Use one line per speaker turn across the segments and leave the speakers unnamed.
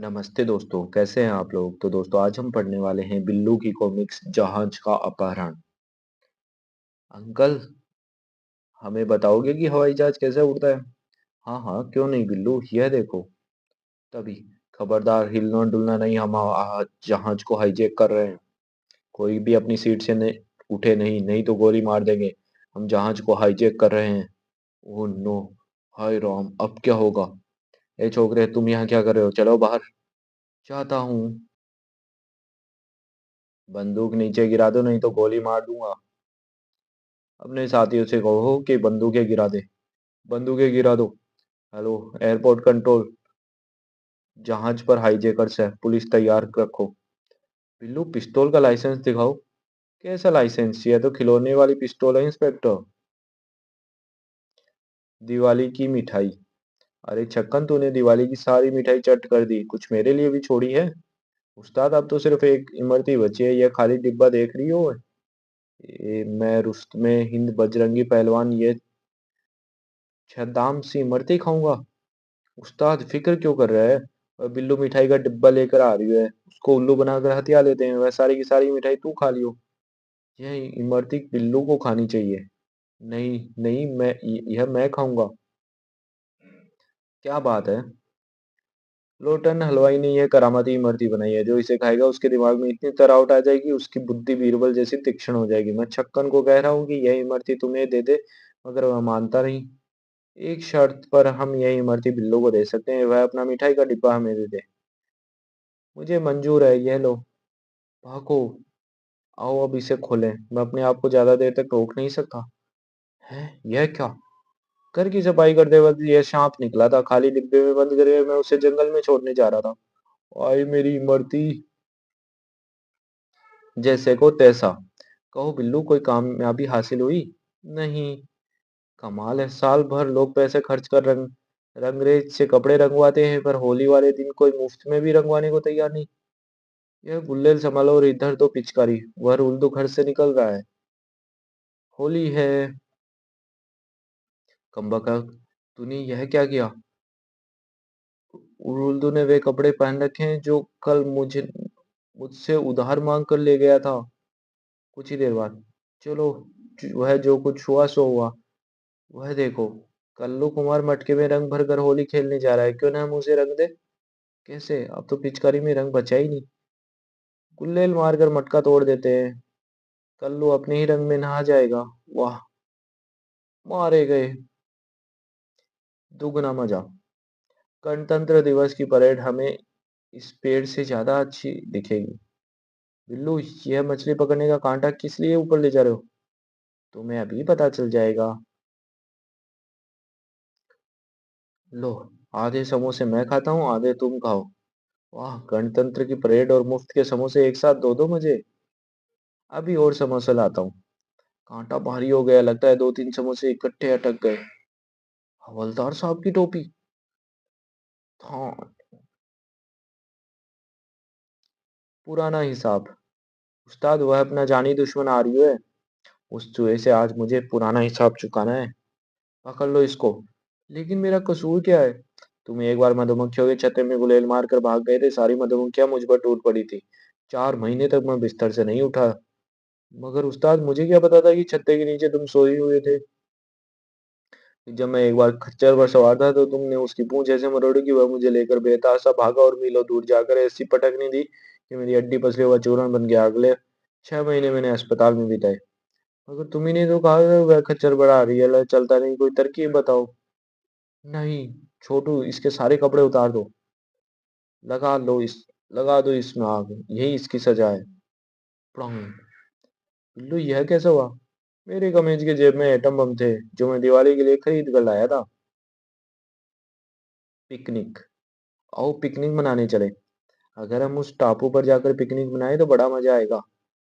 नमस्ते दोस्तों, कैसे हैं आप लोग? तो दोस्तों आज हम पढ़ने वाले हैं बिल्लू की कॉमिक्स जहाज का अपहरण। अंकल, हमें बताओगे कि हवाई जहाज कैसे उड़ता है? हाँ हाँ, क्यों नहीं बिल्लू, यह देखो। तभी, खबरदार हिलना डुलना नहीं, हम जहाज को हाईजैक कर रहे हैं। कोई भी अपनी सीट से नहीं उठे नहीं, नहीं तो गोली मार देंगे। हम जहाज को हाईजैक कर रहे हैं। ओह नो, हाय राम, अब क्या होगा? ए छोकरे, तुम यहाँ क्या कर रहे हो? चलो बाहर। चाहता हूँ। बंदूक नीचे गिरा दो, नहीं तो गोली मार दूंगा। अपने साथियों से कहो कि बंदूकें गिरा दे। बंदूकें गिरा दो। Hello, airport control. जहाज पर हाईजैकर्स है, पुलिस तैयार रखो। बिल्लू, पिस्तौल का लाइसेंस दिखाओ। कैसा लाइसेंस? यह तो खिलौने वाली पिस्तौल है इंस्पेक्टर। दिवाली की मिठाई। अरे छक्कन, तूने दिवाली की सारी मिठाई चट कर दी, कुछ मेरे लिए भी छोड़ी है? उस्ताद, अब तो सिर्फ एक इमरती बची है, यह खाली डिब्बा देख रही हो? मैं रुस्तमे हिंद बजरंगी पहलवान, ये छद्दाम सी इमरती खाऊंगा? उस्ताद फिक्र क्यों कर रहा है? और बिल्लू मिठाई का डिब्बा लेकर आ रही है, उसको उल्लू बनाकर हथिया लेते हैं, वह सारी की सारी मिठाई तू खा लियो। यह इमरती बिल्लू को खानी चाहिए। नहीं नहीं, यह मैं खाऊंगा। क्या बात है? लोटन हलवाई ने यह करामाती इमरती बनाई है, जो इसे खाएगा उसके दिमाग में इतनी तरावट आ जाएगी, उसकी बुद्धि बीरबल जैसी तीक्ष्ण हो जाएगी। मैं छक्कन को कह रहा हूँ कि यह इमरती तुम्हें दे दे, मगर वह मानता नहीं। एक शर्त पर हम यह इमरती बिल्लू को दे सकते हैं, वह अपना मिठाई का डिब्बा हमें दे दे। मुझे मंजूर है, यह लो। भागो। आओ अब इसे खोलें, मैं अपने आप को ज्यादा देर तक रोक नहीं सकता। है, यह क्या? घर की सफाई करते वक्त यह सांप निकला था, खाली डिब्बे में बंद करके मैं उसे जंगल में छोड़ने जा रहा था। आई मेरी इमरती। जैसे को तैसा। कहो बिल्लू, कोई कामयाबी हासिल हुई? नहीं। कमाल है, साल भर लोग पैसे खर्च कर रंगरेज से कपड़े रंगवाते हैं, पर होली वाले दिन कोई मुफ्त में भी रंगवाने को तैयार नहीं। यह गुल्लेल संभालो और इधर तो पिचकारी। वह उल्लू घर से निकल रहा है। होली है। कमबख्त, तूने यह क्या किया? उर्दू ने वे कपड़े पहन रखे हैं जो कल मुझसे उधार मांग कर ले गया था। कुछ ही देर बाद। चलो, वह जो कुछ हुआ सो हुआ। वह देखो, कल्लू कुमार मटके में रंग भर कर होली खेलने जा रहा है, क्यों ना हम उसे रंग दे? कैसे? अब तो पिचकारी में रंग बचा ही नहीं। गुल्लेल मारकर मटका तोड़ देते हैं। कल्लू अपने ही रंग में नहा जाएगा। वाह, मारे गए। दुगना मजा। गणतंत्र दिवस की परेड हमें इस पेड़ से ज्यादा अच्छी दिखेगी। बिल्लू, यह मछली पकड़ने का कांटा किस लिए ऊपर ले जा रहे हो? तुम्हें अभी पता चल जाएगा। लो, आधे समोसे मैं खाता हूँ, आधे तुम खाओ। वाह, गणतंत्र की परेड और मुफ्त के समोसे एक साथ, दो दो मजे। अभी और समोसा लाता हूँ। कांटा भारी हो गया, लगता है दो तीन समोसे इकट्ठे अटक गए। हवलदार साहब की टोपी। हाँ, पुराना हिसाब। उस्ताद, वह अपना जानी दुश्मन आ रही है। उस चूहे से आज मुझे पुराना हिसाब चुकाना है। पकड़ लो इसको। लेकिन मेरा कसूर क्या है? तुम एक बार मधुमक्खियों के छत्ते में गुलेल मार कर भाग गए थे, सारी मधुमक्खियां मुझ पर टूट पड़ी थी। 4 महीने तक मैं बिस्तर से नहीं उठा। मगर उस्ताद, मुझे क्या पता था कि छत्ते के नीचे तुम सोए हुए थे? जब मैं एक बार खच्चर पर सवार था, तो तुमने उसकी पूंछ ऐसे मरोड़ी कि वह मुझे लेकर बेतहाशा भागा और मीलों दूर जाकर ऐसी पटकनी दी कि मेरी हड्डी पसली हुआ चूरन बन गया। अगले 6 महीने मैंने अस्पताल में बिताए। मगर तुम ही ने तो कहा था वह खच्चर बड़ा रियल चलता नहीं, कोई तरकीब बताओ। नहीं। छोटू, इसके सारे कपड़े उतार दो। लगा लो इस लगा दो इसमें आग, यही इसकी सजा है। प्लंग। बिल्लू, यह कैसे हुआ? मेरे कमीज के जेब में एटम बम थे, जो मैं दिवाली के लिए खरीद कर लाया था। पिकनिक। आओ पिकनिक मनाने चले। अगर हम उस टापू पर जाकर पिकनिक मनाए तो बड़ा मजा आएगा।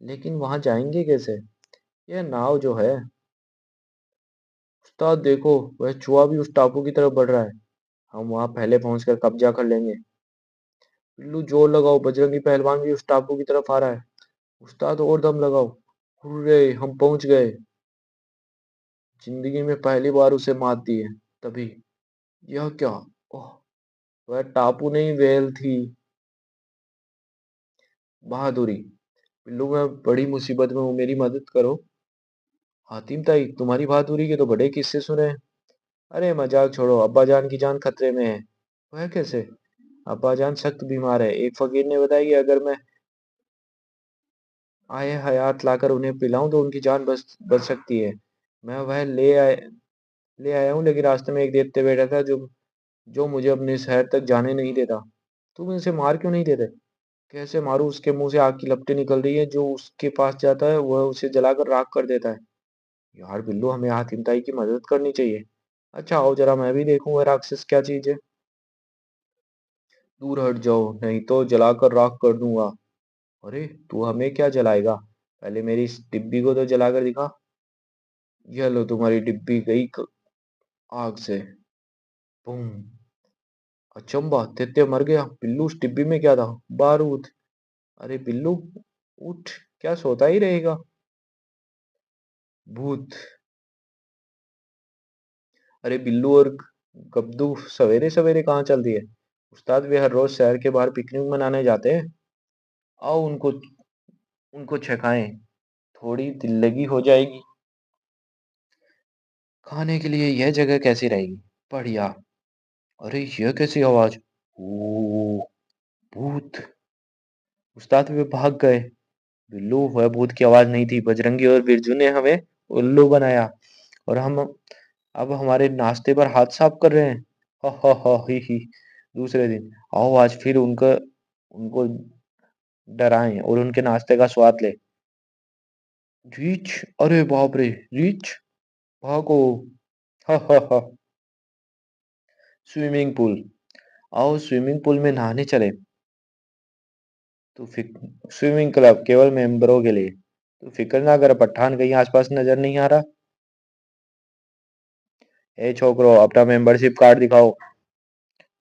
लेकिन वहां जाएंगे कैसे? यह नाव जो है। उस्ताद देखो, वह चूहा भी उस टापू की तरफ बढ़ रहा है। हम वहां पहले पहुंचकर कब्जा कर लेंगे। बिल्लू, जोर लगाओ, बजरंगी पहलवान भी उस टापू की तरफ आ रहा है। उस्ताद और दम लगाओ। हुर्रे, हम पहुंच गए। जिंदगी में पहली बार उसे मात दी है। तभी, यह क्या? ओह, वह टापू नहीं व्हेल थी। बहादुरी। बिल्लू मैं बड़ी मुसीबत में हूँ, मेरी मदद करो। हातिम ताई, तुम्हारी बहादुरी के तो बड़े किस्से सुने हैं। अरे मजाक छोड़ो, अब्बा जान की जान खतरे में है। वह कैसे? अब्बा जान सख्त बीमार है। एक फकीर ने बताया कि अगर मैं आए हयात लाकर उन्हें पिलाऊं तो उनकी जान बच बच सकती है। मैं वह ले आया हूँ, लेकिन रास्ते में एक दैत्य बैठा था जो जो मुझे अपने शहर तक जाने नहीं देता। तुम इसे मार क्यों नहीं देते? कैसे मारूं? उसके मुंह से आग की लपटें निकल रही है। जो उसके पास जाता है वह उसे जलाकर राख कर देता है। यार बिल्लू, हमें हातिम ताई की मदद करनी चाहिए। अच्छा आओ जरा मैं भी देखूं वह राक्षस क्या चीज है। दूर हट जाओ, नहीं तो जलाकर राख कर दूंगा। अरे तू हमें क्या जलाएगा? पहले मेरी इस डिब्बी को तो जलाकर दिखा। यह लो, तुम्हारी डिब्बी गई आग से। बूम। अचंबा, दैत्य मर गया। बिल्लू उस डिब्बी में क्या था? बारूद। अरे बिल्लू उठ, क्या सोता ही रहेगा? भूत। अरे बिल्लू और गब्दू सवेरे सवेरे कहाँ चल दिए? उस्ताद भी हर रोज शहर के बाहर पिकनिक मनाने जाते हैं। आओ उनको उनको छकाएं, थोड़ी दिल लगी हो जाएगी। खाने के लिए यह जगह कैसी रहेगी? बढ़िया। अरे यह कैसी आवाज? ओ, भूत। उस्ताद भी भाग गए। बिल्लू, वह भूत की आवाज नहीं थी। बजरंगी और बिरजू ने हमें उल्लू बनाया और हम अब हमारे नाश्ते पर हाथ साफ कर रहे हैं। हा हा हा ही। दूसरे दिन आओ आज फिर उनका उनको डराएं और उनके नाश्ते का स्वाद ले। रीछ। अरे बाप रे। रीछ। भागो। हा हा हा। Swimming pool. आओ स्विमिंग पूल में नहाने चले। तो फिर स्विमिंग क्लब केवल मेंबरों के लिए। तो फिक्र ना कर, पठान कहीं आसपास नजर नहीं आ रहा। ए छोकरो, अपना मेंबरशिप कार्ड दिखाओ।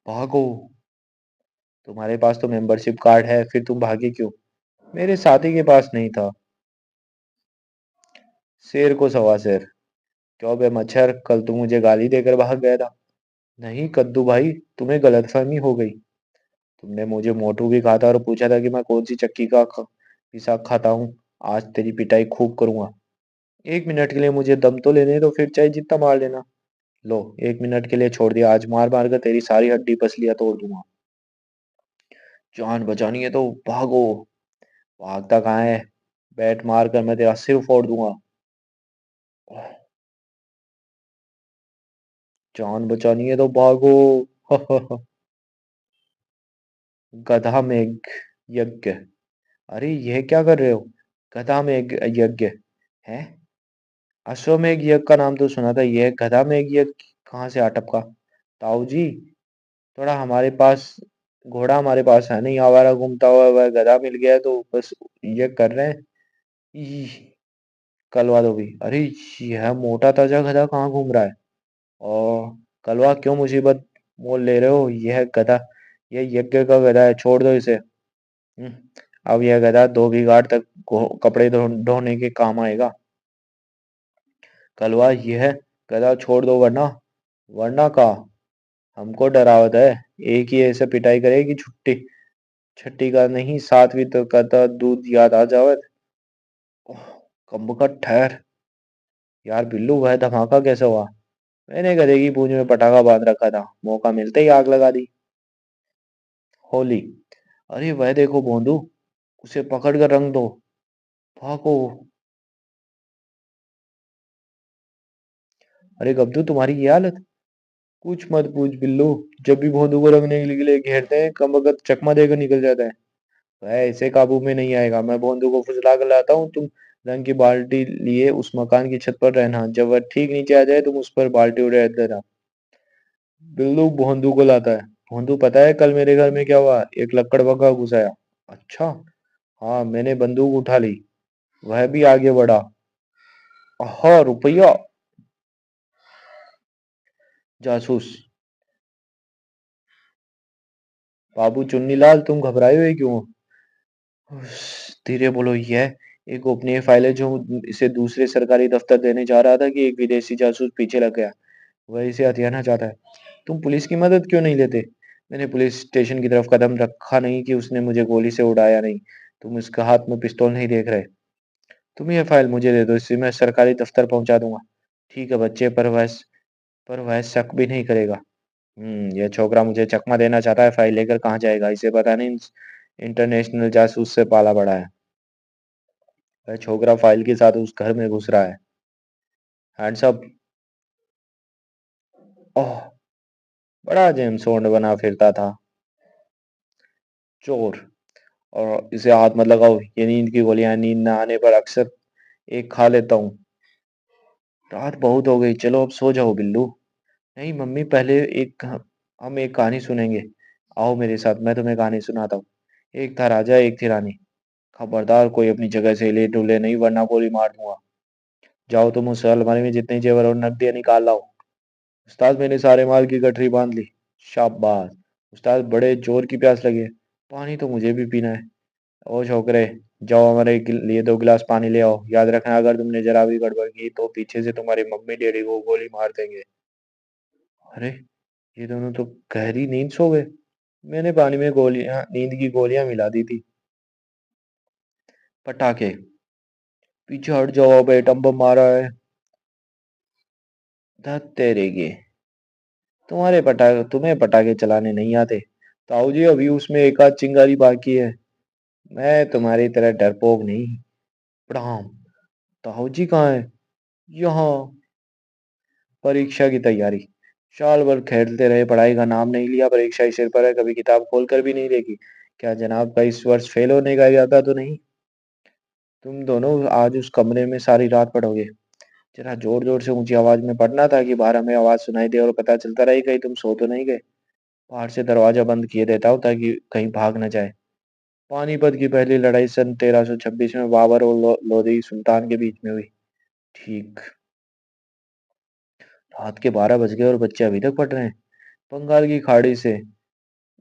भागो। तुम्हारे पास तो मेंबरशिप कार्ड है, फिर तुम भागे क्यों? मेरे साथी के पास नहीं था। शेर को सवा शेर। क्यों बे मच्छर, कल तू मुझे गाली देकर भाग गया था। नहीं कद्दू भाई, तुम्हें गलतफहमी हो गई। तुमने मुझे मोटू भी कहा था और पूछा था कि मैं कौन सी चक्की का पिसाक खाता हूँ। आज तेरी पिटाई खूब करूंगा। 1 मिनट के लिए मुझे दम तो लेने दो, फिर चाहे जितना मार लेना। लो, 1 मिनट के लिए छोड़ दिया, आज मार मार कर तेरी सारी हड्डी पसलियां तोड़ दूंगा। जान बचानी है तो भागो। भागता कहाँ है? बैट मार कर मैं तेरा सिर फोड़ दूंगा। जान बचानी है तो भागो। गधा मेघ यज्ञ। अरे यह क्या कर रहे हो? गधा मेघ यज्ञ है? अश्वमेघ यज्ञ का नाम तो सुना था, यह गधा मेघ यज्ञ कहाँ से आ टपका? ताऊ जी, थोड़ा हमारे पास घोड़ा हमारे पास है नहीं, आवारा घूमता हुआ वह गधा मिल गया है तो बस ये कर रहे हैं। ई, कलवा दो भी। अरे यह मोटा ताजा गधा कहाँ घूम रहा है? और कलवा, क्यों मुसीबत मोल ले रहे हो? यह गधा, यह यज्ञ का गधा है, छोड़ दो इसे। हम्म, अब यह गधा धोबी घाट तक कपड़े ढोने के काम आएगा। कलवा, यह गधा छोड़ दो वरना। वरना का हमको डरावत है। एक ही ऐसे पिटाई करेगी छुट्टी, छठी का नहीं, सातवीं तक का तो दूध याद आ जावत। ओह, कम ठहर। यार बिल्लू, वह धमाका कैसे हुआ? मैंने गधे की पूंछ में पटाखा बांध रखा था, मौका मिलते ही आग लगा दी। होली। अरे वह देखो भोंदू, उसे पकड़ कर रंग दो। भागो। अरे गब्दू, तुम्हारी ये हालत। कुछ मत पूछ बिल्लू, जब भी भोंदू को रंगने के लिए घेरते हैं कमबख्त चकमा देकर निकल जाता है। वह ऐसे काबू में नहीं आएगा। मैं भोंदू को फुसला कर लाता हूँ, तुम रंग की बाल्टी लिए उस मकान की छत पर रहना। जब वह ठीक नीचे आ जाए तुम उस पर बाल्टी उड़े देना। बिल्लू भोंदू को लाता है। भोंदू, पता है कल मेरे घर में क्या हुआ? एक लकड़बग्घा घुस आया। अच्छा। हाँ, मैंने बंदूक उठा ली। वह भी आगे बढ़ा। हाँ, रुपया। जासूस। बाबू चुन्नीलाल, तुम घबराए हुए क्यों हो? धीरे बोलो। यह एक गोपनीय फाइल है जो इसे दूसरे सरकारी दफ्तर देने जा रहा था कि एक विदेशी जासूस पीछे लग गया। वह इसे हथियाना चाहता है। तुम पुलिस की मदद क्यों नहीं लेते? मैंने पुलिस स्टेशन की तरफ कदम रखा नहीं कि उसने मुझे गोली से उड़ाया नहीं। तुम उसके हाथ में पिस्तौल नहीं देख रहे। तुम ये फाइल मुझे दे दो, इसे मैं सरकारी दफ्तर पहुंचा दूंगा। ठीक है बच्चे, पर वह शक भी नहीं करेगा। ये छोकरा मुझे चकमा देना चाहता है। फाइल लेकर कहाँ जाएगा? इसे पता नहीं इंटरनेशनल जासूस से पाला पड़ा है। वह छोकरा फाइल के साथ उस घर में घुस रहा है। Hands up. ओह, बड़ा जेम्स बॉन्ड बना फिरता था। चोर। और इसे हाथ मत लगाओ, ये नींद की गोलियां, नींद न आने पर अक्सर एक खा लेता हूँ। रात बहुत हो गई, चलो अब सो जाओ बिल्लू। नहीं मम्मी, पहले हम एक कहानी सुनेंगे। आओ मेरे साथ, मैं तुम्हें कहानी सुनाता हूँ। एक था राजा, एक थी रानी। खबरदार कोई अपनी जगह से हिले डुले नहीं, वरना गोली मार दूंगा। जाओ तुम उस अलमारी में जितने जेवर और नकदियां निकाल लाओ। उस्ताद, मैंने सारे माल की गठरी बांध ली। शाबाश। उस्ताद, बड़े जोर की प्यास लगी है। पानी तो मुझे भी पीना है। ओ छोकरे, जाओ हमारे लिए 2 गिलास पानी ले आओ। याद रखना, अगर तुमने जरा भी गड़बड़ की तो पीछे से तुम्हारी मम्मी डैडी को गोली मार देंगे। अरे, ये दोनों तो गहरी नींद सो गए। मैंने पानी में गोलियां, नींद की गोलियां मिला दी थी। पटाखे। पीछे हट जाओ, अब एटम बम मारा है। धत तेरे के, तुम्हें पटाखे चलाने नहीं आते। ताऊ जी, अभी उसमें एक आध चिंगारी बाकी है। मैं तुम्हारी तरह डरपोक नहीं। प्रणाम। ताऊ जी कहाँ है? यहाँ। परीक्षा की तैयारी। साल भर खेलते रहे, पढ़ाई का नाम नहीं लिया। परीक्षा ही सिर पर है, कभी किताब खोल कर भी नहीं देखी। क्या जनाब का इस वर्ष फेल होने का इरादा तो नहीं? तुम दोनों आज उस कमरे में सारी रात पढ़ोगे। जरा जोर जोर से ऊंची आवाज में पढ़ना, ताकि बाहर हमें आवाज सुनाई दे और पता चलता रहे कहीं तुम सो तो नहीं गए। बाहर से दरवाजा बंद किए देता हूँ ताकि कहीं भाग न जाए। पानीपत की पहली लड़ाई सन 1326 में बाबर और लोधी सुल्तान के बीच में हुई। ठीक। रात के 12 बज गए और बच्चे अभी तक पढ़ रहे हैं। बंगाल की खाड़ी से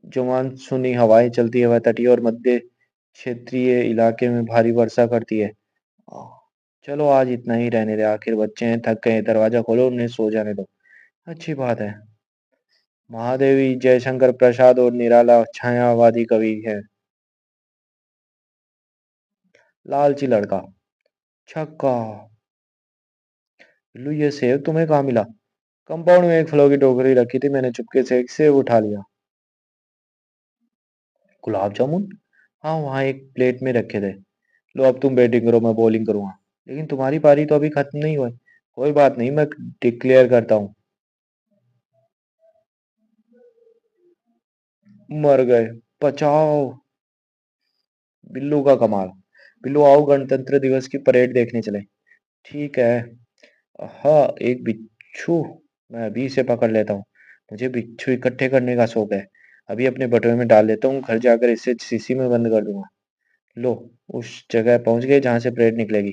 जो मानसूनी हवाएं चलती है, वह तटीय और मध्य क्षेत्रीय इलाके में भारी वर्षा करती है। आह, चलो आज इतना ही रहने दे, आखिर बच्चे हैं, थक गए। दरवाजा खोलो, उन्हें सो जाने दो। अच्छी बात है। महादेवी जयशंकर प्रसाद और निराला छायावादी कवि है। लालची लड़का। छक्का। बिल्लू, ये सेब तुम्हें कहाँ मिला? कंपाउंड में एक फलों की टोकरी रखी थी, मैंने चुपके से एक सेब उठा लिया। गुलाब जामुन? हाँ, वहाँ एक प्लेट में रखे थे। लो अब तुम बैटिंग करो, मैं बॉलिंग करूंगा। लेकिन तुम्हारी पारी तो अभी खत्म नहीं हुई। कोई बात नहीं, मैं डिक्लेयर करता हूँ। मर गए। बचाओ। बिल्लू का कमाल। बिल्लू, आओ गणतंत्र दिवस की परेड देखने चले। ठीक है। हाँ, एक बिच्छू। मैं अभी इसे पकड़ लेता हूँ। मुझे बिच्छू इकट्ठे करने का शौक है। अभी अपने बटुए में डाल लेता हूँ, घर जाकर इसे शीशी में बंद कर दूंगा। लो, उस जगह पहुंच गए जहां से परेड निकलेगी।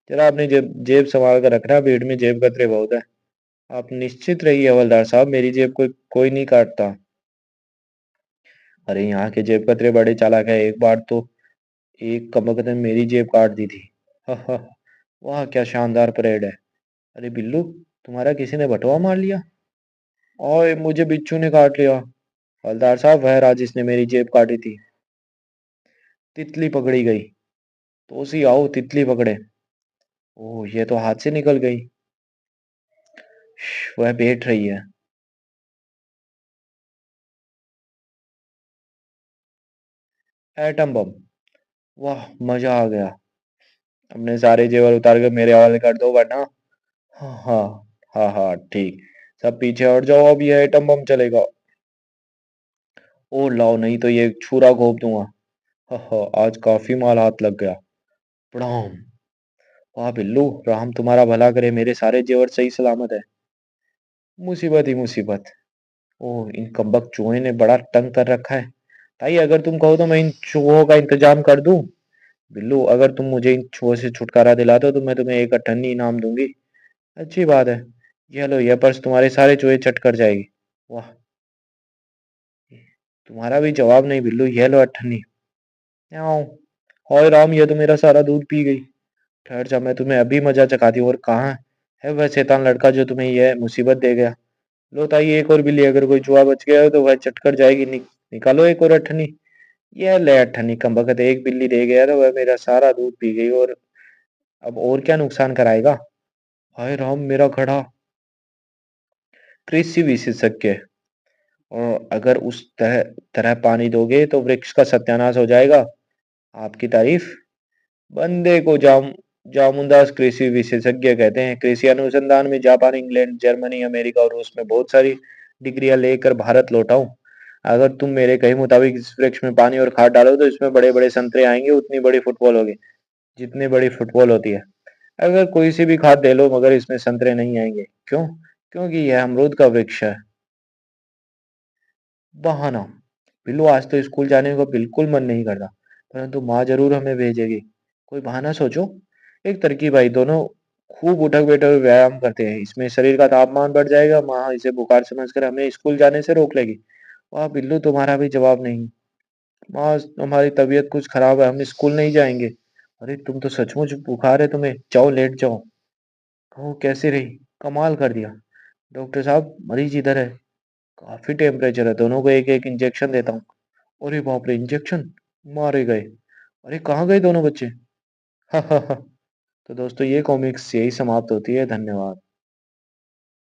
जरा अपनी जेब जेब संभाल कर रखना, भीड़ में जेब कतरे बहुत है। आप निश्चित रहिए हवलदार साहब, मेरी जेब कोई नहीं काटता। अरे, यहाँ के जेब कतरे बड़े चालाक है। एक बार तो एक कमबख्त ने मेरी जेब काट दी थी। हा हा। वाह, क्या शानदार परेड है। अरे बिल्लू, तुम्हारा किसी ने बटुआ मार लिया। ओए, मुझे बिच्छू ने काट लिया। हवलदार साहब, वह रहा जिसने मेरी जेब काटी थी। तितली पकड़ी गई। तो उसी आओ, तितली पकड़े। ओह, ये तो हाथ से निकल गई। वह बैठ रही है। Atom bomb. वाह, मजा आ गया। अपने सारे जेवर उतार कर मेरे हवाले कर दो, वरना। हाँ हाँ। हाँ हाँ, ठीक। सब पीछे हट जाओ, अब यह एटम बम चलेगा। ओ लाओ, नहीं तो ये छुरा घोंप दूंगा। हाँ हाँ, आज काफी माल हाथ लग गया। प्रणाम। वाह बिल्लू, राम तुम्हारा भला करे, मेरे सारे जेवर सही सलामत है। मुसीबत ही मुसीबत। ओह, इन कम्बख्त चूहे ने बड़ा तंग कर रखा है। ताई, अगर तुम कहो तो मैं इन चूहों का इंतजाम कर दूं। बिल्लू, अगर तुम मुझे इन चूहों से छुटकारा दिला दो तो मैं तुम्हें एक अठन्नी इनाम दूंगी। अच्छी बात है। ये लो, यह पर्स तुम्हारे सारे चूहे चट कर जाएगी। वाह, तुम्हारा भी जवाब नहीं बिल्लू, यह लो अठन्नी। म्याऊं। हाय राम, यह तो मेरा सारा दूध पी गई। ठहर जा, मैं तुम्हें अभी मजा चखाती हूँ। और कहाँ है वह शैतान लड़का जो तुम्हें यह मुसीबत दे गया? लो ताई एक और बिल्ली, अगर कोई चूहा बच गया हो तो वह चटकर जाएगी। निकालो एक और अठन्नी। यह ले अठन्नी, कमबख्त एक बिल्ली रह गया तो वह मेरा सारा दूध पी गई, और अब और क्या नुकसान कराएगा। हाय राम, मेरा घड़ा। कृषि विशेषज्ञ, और अगर उस तरह तरह पानी दोगे तो वृक्ष का सत्यानाश हो जाएगा। आपकी तारीफ। बंदे को जामुनदास कृषि विशेषज्ञ कहते हैं। कृषि अनुसंधान में जापान, इंग्लैंड, जर्मनी, अमेरिका और रूस में बहुत सारी डिग्रियां लेकर भारत लौटा हूं। अगर तुम मेरे कहे मुताबिक इस वृक्ष में पानी और खाद डालो तो इसमें बड़े बड़े संतरे आएंगे, उतनी बड़ी फुटबॉल होगी जितनी बड़ी फुटबॉल होती है। अगर कोई सी भी खाद दे लो मगर इसमें संतरे नहीं आएंगे। क्यों? क्योंकि यह अमरूद का वृक्ष है। बहाना। बिल्लू, आज तो स्कूल जाने को बिल्कुल मन नहीं करता, परंतु माँ जरूर हमें भेजेगी। कोई बहाना सोचो। एक तरकीब आई, दोनों खूब उठक बैठक व्यायाम करते हैं, इसमें शरीर का तापमान बढ़ जाएगा, माँ इसे बुखार समझकर हमें स्कूल जाने से रोक लेगी। वाह बिल्लू, तुम्हारा भी जवाब नहीं। माँ, हमारी तबीयत कुछ खराब है, हम स्कूल नहीं जाएंगे। अरे तुम तो सचमुच बुखार है तुम्हें, जाओ लेट जाओ। कहो कैसे रही? कमाल कर दिया। डॉक्टर साहब, मरीज इधर है। काफी टेम्परेचर है, दोनों को एक एक इंजेक्शन देता हूँ। अरे बाप रे, इंजेक्शन! मारे गए। अरे कहाँ गए दोनों बच्चे? हा हा हा। तो दोस्तों, ये कॉमिक्स यही समाप्त होती है। धन्यवाद।